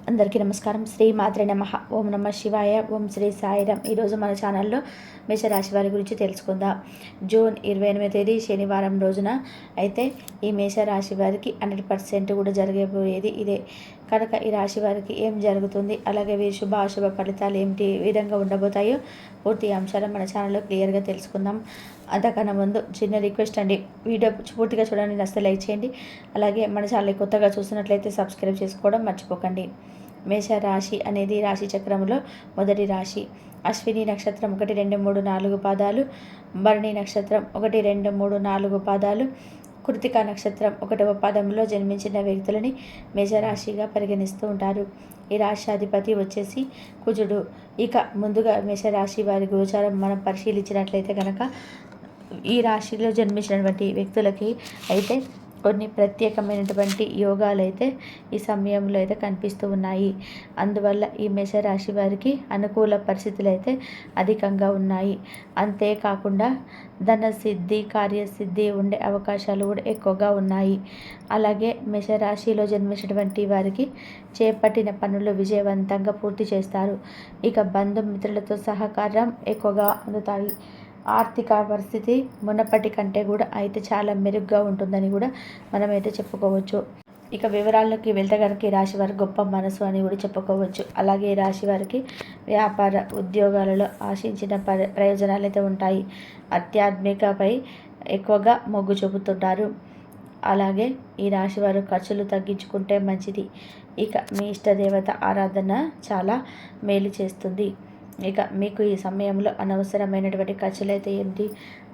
అందరికీ నమస్కారం. శ్రీ మాత్రే నమః. ఓం నమ శివాయ. ఓం శ్రీ సాయిరామ్. ఈరోజు మన ఛానల్లో మేషరాశి వారి గురించి తెలుసుకుందాం. జూన్ 28వ తేదీ శనివారం రోజున అయితే ఈ మేషరాశి వారికి 100% కూడా జరగబోయేది ఇదే. కనుక ఈ రాశి వారికి ఏం జరుగుతుంది, అలాగే వీరి శుభ అశుభ ఫలితాలు ఏమిటి, ఏ విధంగా ఉండబోతాయో పూర్తి అంశాలు మన ఛానల్లో క్లియర్గా తెలుసుకుందాం. అంతకన్నా ముందు చిన్న రిక్వెస్ట్ అండి, వీడియో పూర్తిగా చూడండి, నచ్చితే లైక్ చేయండి. అలాగే మన ఛానల్ కొత్తగా చూస్తున్నట్లయితే సబ్స్క్రైబ్ చేసుకోవడం మర్చిపోకండి. మేషరాశి అనేది రాశి చక్రంలో మొదటి రాశి. అశ్విని నక్షత్రం 1, 2, 3, 4 పాదాలు, భరణి నక్షత్రం 1, 2, 3, 4 పాదాలు, కృతికా నక్షత్రం 1వ పాదంలో జన్మించిన వ్యక్తులని మేషరాశిగా పరిగణిస్తూ ఉంటారు. ఈ రాష్ట్రాధిపతి వచ్చేసి కుజుడు. ఇక ముందుగా మేషరాశి వారి గోచారం మనం పరిశీలించినట్లయితే కనుక ఈ రాశిలో జన్మించినటువంటి వ్యక్తులకి అయితే కొన్ని ప్రత్యేకమైనటువంటి యోగాలు అయితే ఈ సమయంలో అయితే కనిపిస్తూ ఉన్నాయి. అందువల్ల ఈ మేషరాశి వారికి అనుకూల పరిస్థితులు అయితే అధికంగా ఉన్నాయి. అంతేకాకుండా ధనసిద్ధి, కార్యసిద్ధి ఉండే అవకాశాలు కూడా ఎక్కువగా ఉన్నాయి. అలాగే మేషరాశిలో జన్మించినటువంటి వారికి చేపట్టిన పనులు విజయవంతంగా పూర్తి చేస్తారు. ఇక బంధుమిత్రులతో సహకారం ఎక్కువగా అందుతాయి. ఆర్థిక పరిస్థితి మునపటి కంటే కూడా అయితే చాలా మెరుగ్గా ఉంటుందని కూడా మనమైతే చెప్పుకోవచ్చు. ఇక వివరాల్లోకి వెళ్తే కనుక ఈ రాశి వారికి గొప్ప మనసు అని కూడా చెప్పుకోవచ్చు. అలాగే ఈ రాశి వారికి వ్యాపార ఉద్యోగాలలో ఆశించిన ప్రయోజనాలు అయితే ఉంటాయి. ఆధ్యాత్మికపై ఎక్కువగా మొగ్గు చూపుతుంటారు. అలాగే ఈ రాశి వారు ఖర్చులు తగ్గించుకుంటే మంచిది. ఇక మీ ఇష్టదేవత ఆరాధన చాలా మేలు చేస్తుంది. ఇక మీకు ఈ సమయంలో అనవసరమైనటువంటి ఖర్చులు అయితే ఏంటి,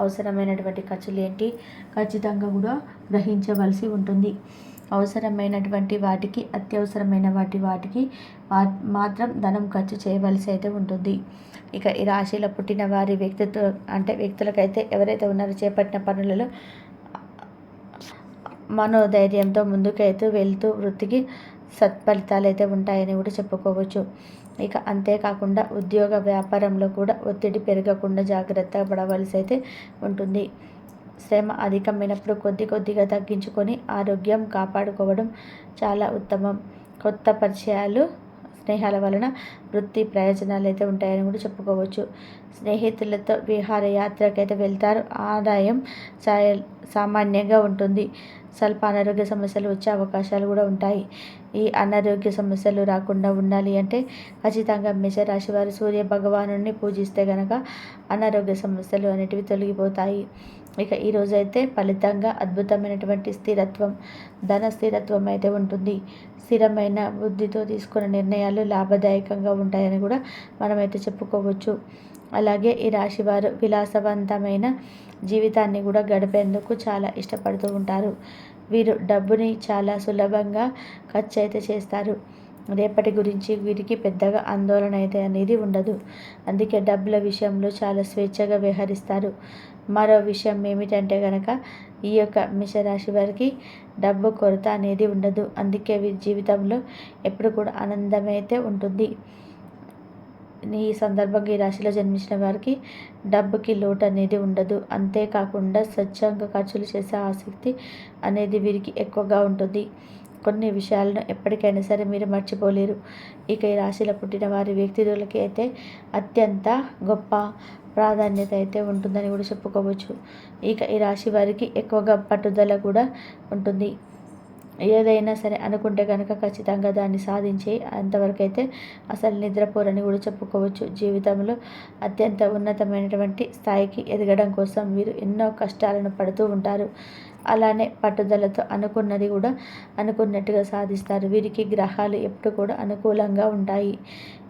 అవసరమైనటువంటి ఖర్చులు ఏంటి ఖచ్చితంగా కూడా గ్రహించవలసి ఉంటుంది. అవసరమైనటువంటి వాటికి, అత్యవసరమైన వాటికి మాత్రం ధనం ఖర్చు చేయవలసి అయితే ఉంటుంది. ఇక ఈ రాశిలో పుట్టిన వారి వ్యక్తులకైతే ఎవరైతే ఉన్నారో చేపట్టిన పనులలో మనోధైర్యంతో ముందుకైతే వెళ్తూ వృత్తికి సత్ఫలితాలు అయితే ఉంటాయని కూడా చెప్పుకోవచ్చు. ఇక అంతేకాకుండా ఉద్యోగ వ్యాపారంలో కూడా ఒత్తిడి పెరగకుండా జాగ్రత్త పడవలసి అయితే ఉంటుంది. శ్రమ అధికమైనప్పుడు కొద్దిగా తగ్గించుకొని ఆరోగ్యం కాపాడుకోవడం చాలా ఉత్తమం. కొత్త పరిచయాలు, స్నేహాల వలన వృత్తి ప్రయోజనాలు అయితే ఉంటాయని కూడా చెప్పుకోవచ్చు. స్నేహితులతో విహారయాత్రకైతే వెళ్తారు. ఆదాయం సామాన్యంగా ఉంటుంది. స్వల్ప అనారోగ్య సమస్యలు వచ్చే అవకాశాలు కూడా ఉంటాయి. ఈ అనారోగ్య సమస్యలు రాకుండా ఉండాలి అంటే ఖచ్చితంగా మేషరాశి వారు సూర్య భగవానుడిని పూజిస్తే కనుక అనారోగ్య సమస్యలు అనేటివి తొలగిపోతాయి. ఇక ఈరోజైతే ఫలితంగా అద్భుతమైనటువంటి ధన స్థిరత్వం అయితే ఉంటుంది. స్థిరమైన బుద్ధితో తీసుకున్న నిర్ణయాలు లాభదాయకంగా ఉంటాయని కూడా మనమైతే చెప్పుకోవచ్చు. అలాగే ఈ రాశి వారు విలాసవంతమైన జీవితాన్ని కూడా గడిపేందుకు చాలా ఇష్టపడుతూ ఉంటారు. వీరు డబ్బుని చాలా సులభంగా ఖర్చు అయితే చేస్తారు. రేపటి గురించి వీరికి పెద్దగా ఆందోళన అయితే అనేది ఉండదు. అందుకే డబ్బుల విషయంలో చాలా స్వేచ్ఛగా వ్యవహరిస్తారు. మరో విషయం ఏమిటంటే కనుక ఈ యొక్క మేషరాశి వారికి డబ్బు కొరత అనేది ఉండదు. అందుకే వీరి జీవితంలో ఎప్పుడు కూడా ఆనందమైతే ఉంటుంది. ఈ సందర్భంగా ఈ రాశిలో జన్మించిన వారికి డబ్బుకి లోటు అనేది ఉండదు. అంతేకాకుండా స్వచ్ఛంగా ఖర్చులు చేసే ఆసక్తి అనేది వీరికి ఎక్కువగా ఉంటుంది. కొన్ని విషయాలను ఎప్పటికైనా సరే మీరు మర్చిపోలేరు. ఇక ఈ రాశిలో పుట్టిన వారి వ్యక్తిత్వాలకి అయితే అత్యంత గొప్ప ప్రాధాన్యత అయితే ఉంటుందని కూడా చెప్పుకోవచ్చు. ఇక ఈ రాశి వారికి ఎక్కువగా పట్టుదల కూడా ఉంటుంది. ఏదైనా సరే అనుకుంటే కనుక ఖచ్చితంగా దాన్ని సాధించి అంతవరకు అయితే అసలు నిద్రపోరని కూడా చెప్పుకోవచ్చు. జీవితంలో అత్యంత ఉన్నతమైనటువంటి స్థాయికి ఎదగడం కోసం వీరు ఎన్నో కష్టాలను పడుతూ ఉంటారు. అలానే పట్టుదలతో అనుకున్నది కూడా అనుకున్నట్టుగా సాధిస్తారు. వీరికి గ్రహాలు ఎప్పుడు కూడా అనుకూలంగా ఉంటాయి.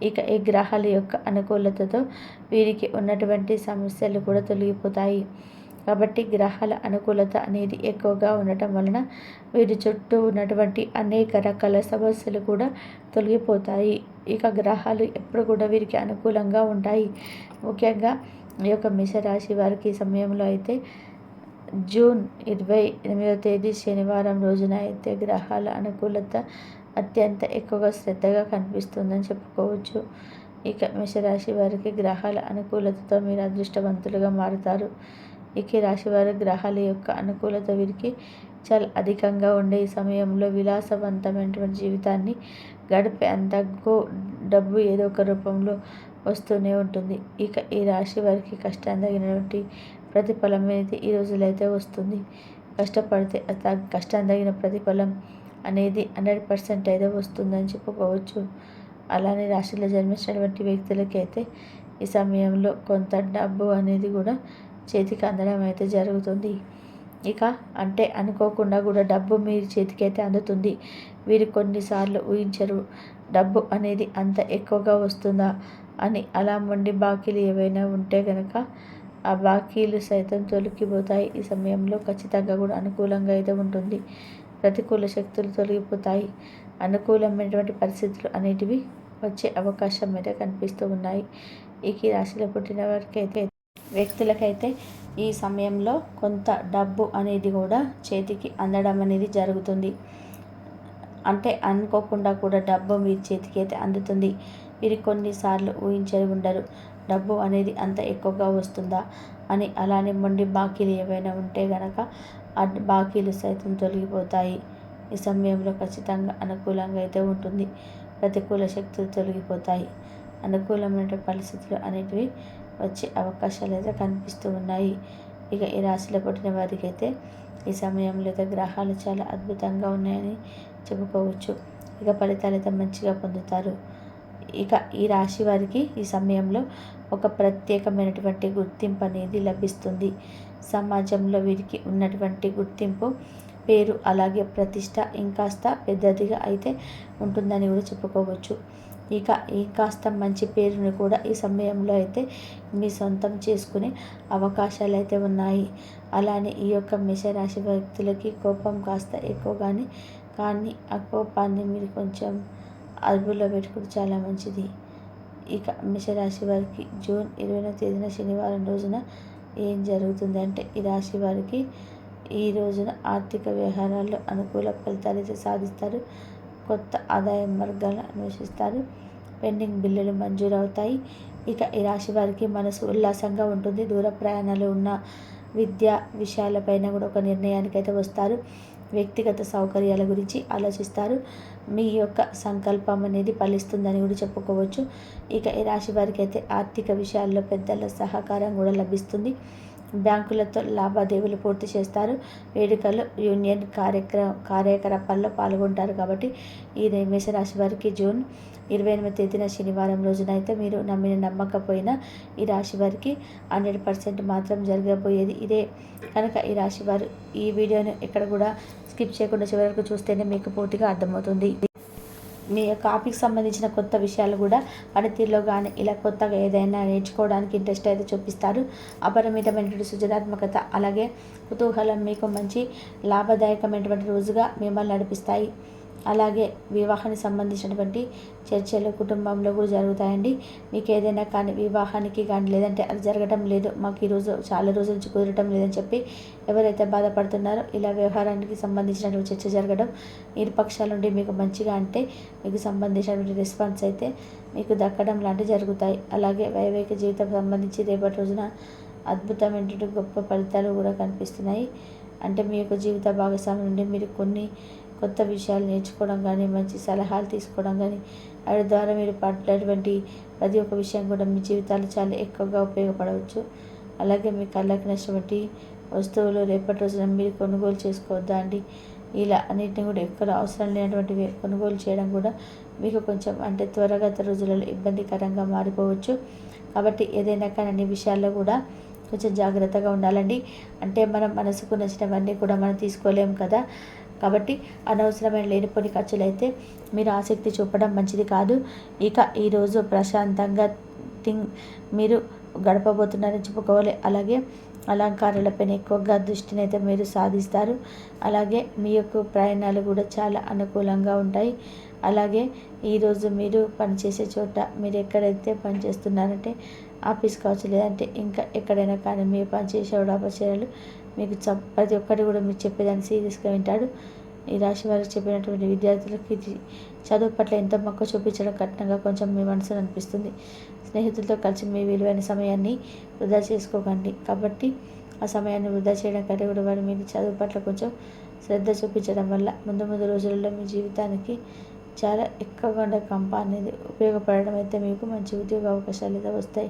ఇక ఈ గ్రహాల యొక్క అనుకూలతతో వీరికి ఉన్నటువంటి సమస్యలు కూడా తొలగిపోతాయి. కాబట్టి గ్రహాల అనుకూలత అనేది ఎక్కువగా ఉండటం వలన వీరి చుట్టూ ఉన్నటువంటి అనేక రకాల సమస్యలు కూడా తొలగిపోతాయి. ఇక గ్రహాలు ఎప్పుడు కూడా వీరికి అనుకూలంగా ఉంటాయి. ముఖ్యంగా ఈ యొక్క మేషరాశి వారికి సమయంలో అయితే జూన్ 28వ తేదీ శనివారం రోజున అయితే గ్రహాల అనుకూలత అత్యంత ఎక్కువగా శ్రద్ధగా కనిపిస్తుందని చెప్పుకోవచ్చు. ఇక మేషరాశి వారికి గ్రహాల అనుకూలతతో మీరు అదృష్టవంతులుగా మారుతారు. ఇక ఈ రాశివారి గ్రహాల యొక్క అనుకూలత వీరికి చాలా అధికంగా ఉండే ఈ సమయంలో విలాసవంతమైనటువంటి జీవితాన్ని గడిపే అంతకు డబ్బు ఏదో ఒక రూపంలో వస్తూనే ఉంటుంది. ఇక ఈ రాశి వారికి కష్టం తగినటువంటి ప్రతిఫలం అనేది ఈ రోజులో అయితే వస్తుంది. కష్టపడితే కష్టం తగిన ప్రతిఫలం అనేది 100% అయితే వస్తుందని చెప్పుకోవచ్చు. అలానే రాశిలో జన్మించినటువంటి వ్యక్తులకైతే ఈ సమయంలో కొంత డబ్బు అనేది కూడా చేతికి అందడం అయితే జరుగుతుంది. ఇక అంటే అనుకోకుండా కూడా డబ్బు మీ చేతికి అయితే అందుతుంది. వీరు కొన్నిసార్లు ఊహించరు డబ్బు అనేది అంత ఎక్కువగా వస్తుందా అని. అలా మొండి బాకీలు ఏవైనా ఉంటే కనుక ఆ బాకీలు సైతం తొలగిపోతాయి. ఈ సమయంలో ఖచ్చితంగా కూడా అనుకూలంగా అయితే ఉంటుంది. ప్రతికూల శక్తులు తొలగిపోతాయి. అనుకూలమైనటువంటి పరిస్థితులు అనేటివి వచ్చే అవకాశం అయితే కనిపిస్తూ ఉన్నాయి. ఈ రాశిలో పుట్టిన వారికైతే వ్యక్తులకైతే ఈ సమయంలో కొంత డబ్బు అనేది కూడా చేతికి అందడం అనేది జరుగుతుంది. అంటే అనుకోకుండా కూడా డబ్బు మీ చేతికి అయితే అందుతుంది. వీరు కొన్నిసార్లు ఊహించే ఉండరు డబ్బు అనేది అంత ఎక్కువగా వస్తుందా అని. అలానే మొండి బాకీలు ఏవైనా ఉంటే గనక ఆ బాకీలు సైతం తొలగిపోతాయి. ఈ సమయంలో ఖచ్చితంగా అనుకూలంగా అయితే ఉంటుంది. ప్రతికూల శక్తులు తొలగిపోతాయి. అనుకూలమైన పరిస్థితులు అనేటివి వచ్చే అవకాశాలు అయితే కనిపిస్తూ ఉన్నాయి. ఇక ఈ రాశిలో పుట్టిన వారికి అయితే ఈ సమయంలో అయితే గ్రహాలు చాలా అద్భుతంగా ఉన్నాయని చెప్పుకోవచ్చు. ఇక ఫలితాలు అయితే మంచిగా పొందుతారు. ఇక ఈ రాశి వారికి ఈ సమయంలో ఒక ప్రత్యేకమైనటువంటి గుర్తింపు అనేది లభిస్తుంది. సమాజంలో వీరికి ఉన్నటువంటి గుర్తింపు, పేరు, అలాగే ప్రతిష్ట ఇంకాస్త పెద్దదిగా అయితే ఉంటుందని కూడా చెప్పుకోవచ్చు. ఇక కాస్త మంచి పేరుని కూడా ఈ సమయంలో అయితే మీ సొంతం చేసుకునే అవకాశాలు అయితే ఉన్నాయి. అలానే ఈ యొక్క మేషరాశి వ్యక్తులకి కోపం కాస్త ఎక్కువగానే, కానీ ఆ కోపాన్ని మీరు కొంచెం అదుపులో పెట్టుకుంటే చాలా మంచిది. ఇక మేషరాశి వారికి జూన్ 20వ తేదీన శనివారం రోజున ఏం జరుగుతుంది అంటే, ఈ రాశి వారికి ఈ రోజున ఆర్థిక వ్యవహారాల్లో అనుకూల ఫలితాలు అయితే సాధిస్తారు. కొత్త ఆదాయ మార్గాలను అన్వేషిస్తారు. పెండింగ్ బిల్లులు మంజూరు అవుతాయి. ఇక ఈ రాశి వారికి మనసు ఉల్లాసంగా ఉంటుంది. దూర ప్రయాణాలు ఉన్న విద్యా విషయాలపైన కూడా ఒక నిర్ణయానికి అయితే వస్తారు. వ్యక్తిగత సౌకర్యాల గురించి ఆలోచిస్తారు. మీ యొక్క సంకల్పం అనేది ఫలిస్తుందని కూడా చెప్పుకోవచ్చు. ఇక ఈ రాశి వారికి అయితే ఆర్థిక విషయాల్లో పెద్దల సహకారం కూడా లభిస్తుంది. బ్యాంకులతో లావాదేవీలు పూర్తి చేస్తారు. వేడుకలు, యూనియన్ కార్యకలాపాల్లో పాల్గొంటారు. కాబట్టి ఈ మేషరాశి వారికి జూన్ 28వ తేదీన శనివారం రోజున అయితే మీరు నమ్మకపోయినా ఈ రాశి వారికి 100% మాత్రం జరగబోయేది ఇదే. కనుక ఈ రాశి వారు ఈ వీడియోను ఎక్కడ కూడా స్కిప్ చేయకుండా చివరి వరకు చూస్తేనే మీకు పూర్తిగా అర్థమవుతుంది. మీ యొక్క ఆఫీస్కి సంబంధించిన కొత్త విషయాలు కూడా పనితీరులో కానీ ఇలా కొత్తగా ఏదైనా నేర్చుకోవడానికి ఇంట్రెస్ట్ అయితే చూపిస్తారు. అపరిమితమైనటువంటి సృజనాత్మకత అలాగే కుతూహలం మీకు మంచి లాభదాయకమైనటువంటి రోజుగా మిమ్మల్ని నడిపిస్తాయి. అలాగే వివాహానికి సంబంధించినటువంటి చర్చలు కుటుంబంలో కూడా జరుగుతాయండి. మీకు ఏదైనా కానీ వివాహానికి కానీ లేదంటే అది జరగడం లేదు, మాకు ఈరోజు చాలా రోజుల నుంచి కుదరటం లేదని చెప్పి ఎవరైతే బాధపడుతున్నారో ఇలా వ్యవహారానికి సంబంధించినటువంటి చర్చ జరగడం ఇరు పక్షాల నుండి మీకు మంచిగా అంటే మీకు సంబంధించినటువంటి రెస్పాన్స్ అయితే మీకు దక్కడం లాంటివి జరుగుతాయి. అలాగే వైవాహిక జీవితం సంబంధించి రేపటి రోజున అద్భుతమైనటువంటి గొప్ప ఫలితాలు కూడా కనిపిస్తున్నాయి. అంటే మీ యొక్క జీవిత భాగస్వామి నుండి మీరు కొన్ని కొత్త విషయాలు నేర్చుకోవడం కానీ, మంచి సలహాలు తీసుకోవడం కానీ, వాటి ద్వారా మీరు పడినటువంటి ప్రతి ఒక్క విషయం కూడా మీ జీవితాలు చాలా ఎక్కువగా ఉపయోగపడవచ్చు. అలాగే మీ కళ్ళకి నచ్చినటువంటి వస్తువులు రేపటి రోజున మీరు కొనుగోలు చేసుకోవద్దా అండి. ఇలా అన్నింటినీ కూడా ఎక్కడ అవసరం లేనటువంటివి కొనుగోలు చేయడం కూడా మీకు కొంచెం అంటే త్వరగత రోజులలో ఇబ్బందికరంగా మారిపోవచ్చు. కాబట్టి ఏదైనా కానీ అన్ని విషయాల్లో కూడా కొంచెం జాగ్రత్తగా ఉండాలండి. అంటే మనం మనసుకు నచ్చినవన్నీ కూడా మనం తీసుకోలేము కదా. కాబట్టి అనవసరమైన లేనిపోని ఖర్చులు అయితే మీరు ఆసక్తి చూపడం మంచిది కాదు. ఇక ఈరోజు ప్రశాంతంగా మీరు గడపబోతున్నారని చెప్పుకోవాలి. అలాగే అలంకారాలపైన ఎక్కువగా దృష్టిని అయితే మీరు సాధిస్తారు. అలాగే మీ యొక్క ప్రయాణాలు కూడా చాలా అనుకూలంగా ఉంటాయి. అలాగే ఈరోజు మీరు పనిచేసే చోట మీరు ఎక్కడైతే పనిచేస్తున్నారంటే ఆఫీస్ కావచ్చు, లేదంటే ఇంకా ఎక్కడైనా కానీ మీరు పనిచేసే ఆపచర్యలు మీకు ప్రతి ఒక్కటి కూడా మీరు చెప్పేదాన్ని సీరియస్గా వింటాడు. ఈ రాశి వారికి చెప్పినటువంటి విద్యార్థులకి చదువు పట్ల ఎంతో మక్కువ చూపించడం కఠినంగా కొంచెం మీ మనసులో అనిపిస్తుంది. స్నేహితులతో కలిసి మీ విలువైన సమయాన్ని వృధా చేసుకోకండి. కాబట్టి ఆ సమయాన్ని వృధా చేయడం కంటే కూడా వారు మీరు చదువు పట్ల కొంచెం శ్రద్ధ చూపించడం వల్ల ముందు రోజులలో మీ జీవితానికి చాలా ఎక్కువగా ఉండే కంప అనేది ఉపయోగపడడం అయితే మీకు మంచి ఉద్యోగ అవకాశాలు అయితే వస్తాయి.